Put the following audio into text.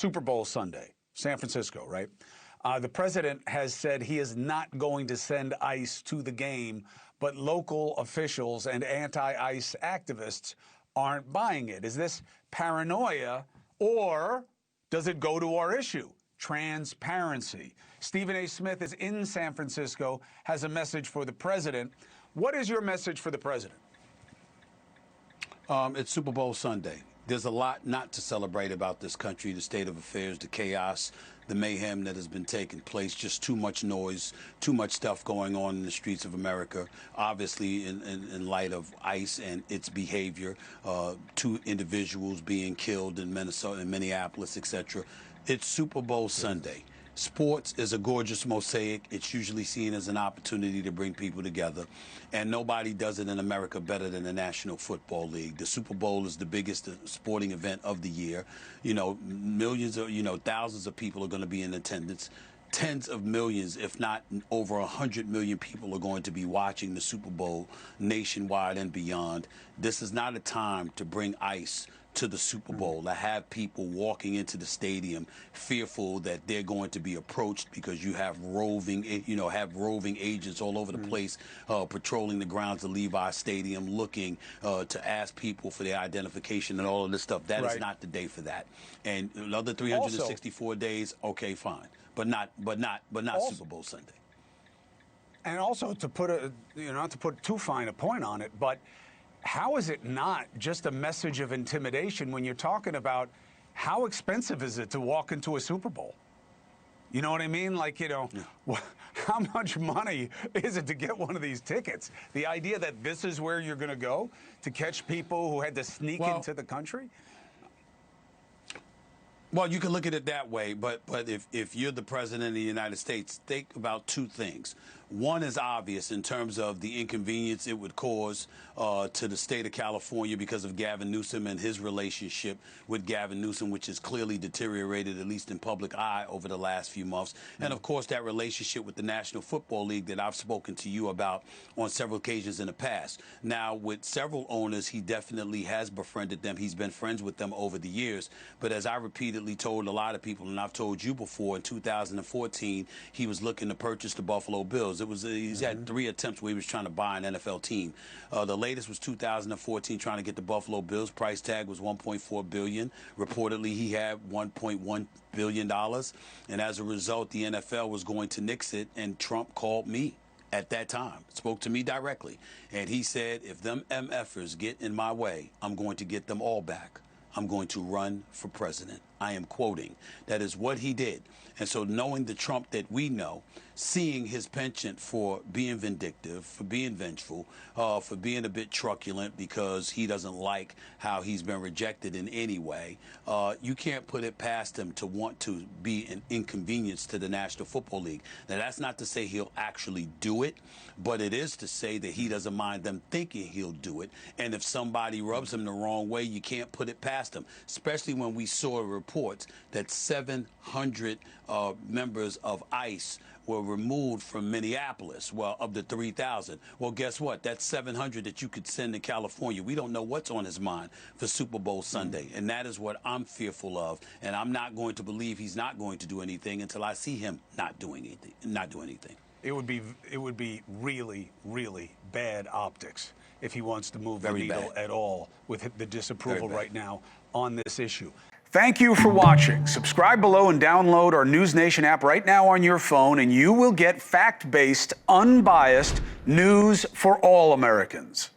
Super Bowl Sunday, San Francisco, right? The president has said he is not going to send ICE to the game, but local officials and anti-ICE activists aren't buying it. Is this paranoia, or does it go to our issue? Transparency. Stephen A. Smith is in San Francisco, has a message for the president. What is your message for the president? It's Super Bowl Sunday. There's a lot not to celebrate about this country, the state of affairs, the chaos, the mayhem that has been taking place, just too much noise, too much stuff going on in the streets of America, obviously in light of ICE and its behavior, 2 individuals being killed in Minnesota, in Minneapolis, etc. It's Super Bowl Sunday. Sports is a gorgeous mosaic. It's usually seen as an opportunity to bring people together. And nobody does it in America better than the National Football League. The Super Bowl is the biggest sporting event of the year. You know, millions of, thousands of people are going to be in attendance. Tens of millions, if not over 100 million people are going to be watching the Super Bowl nationwide and beyond. This is not a time to bring ICE to the Super Bowl, to have people walking into the stadium fearful that they're going to be approached because you have roving agents all over the place patrolling the grounds of Levi Stadium, looking to ask people for their identification and all of this stuff. That is not the day for that. And another 364 days, okay, fine, but not Super Bowl Sunday. And also, to put not to put too fine a point on it, but how is it not just a message of intimidation when you're talking about how expensive is it to walk into a Super Bowl? You know what I mean? Like, how much money is it to get one of these tickets? The idea that this is where you're going to go to catch people who had to sneak into the country? Well, you can look at it that way, but if you're the president of the United States, think about 2 things. One is obvious in terms of the inconvenience it would cause to the state of California because of Gavin Newsom and his relationship with Gavin Newsom, which has clearly deteriorated, at least in public eye, over the last few months. And, of course, that relationship with the National Football League that I've spoken to you about on several occasions in the past. Now, with several owners, he definitely has befriended them. He's been friends with them over the years. But as I repeatedly told a lot of people, and I've told you before, in 2014, he was looking to purchase the Buffalo Bills. He's had 3 attempts where he was trying to buy an NFL team. The latest was 2014, trying to get the Buffalo Bills. Price tag was $1.4 billion. Reportedly, he had $1.1 billion. And as a result, the NFL was going to nix it, and Trump called me at that time, spoke to me directly. And he said, if them MF-ers get in my way, I'm going to get them all back. I'm going to run for president. I am quoting. That is what he did. And so knowing the Trump that we know, seeing his penchant for being vindictive, for being vengeful, for being a bit truculent because he doesn't like how he's been rejected in any way, you can't put it past him to want to be an inconvenience to the National Football League. Now, that's not to say he'll actually do it, but it is to say that he doesn't mind them thinking he'll do it. And if somebody rubs him the wrong way, you can't put it past him, especially when we saw reports that 700 members of ICE were removed from Minneapolis, well, of the 3,000. Well, guess what? That's 700 that you could send to California. We don't know what's on his mind for Super Bowl Sunday, and that is what I'm fearful of. And I'm not going to believe he's not going to do anything until I see him not doing anything. It would be really, really bad optics if he wants to move the needle at all with the disapproval right now on this issue. Thank you for watching. Subscribe below and download our NewsNation app right now on your phone, and you will get fact-based, unbiased news for all Americans.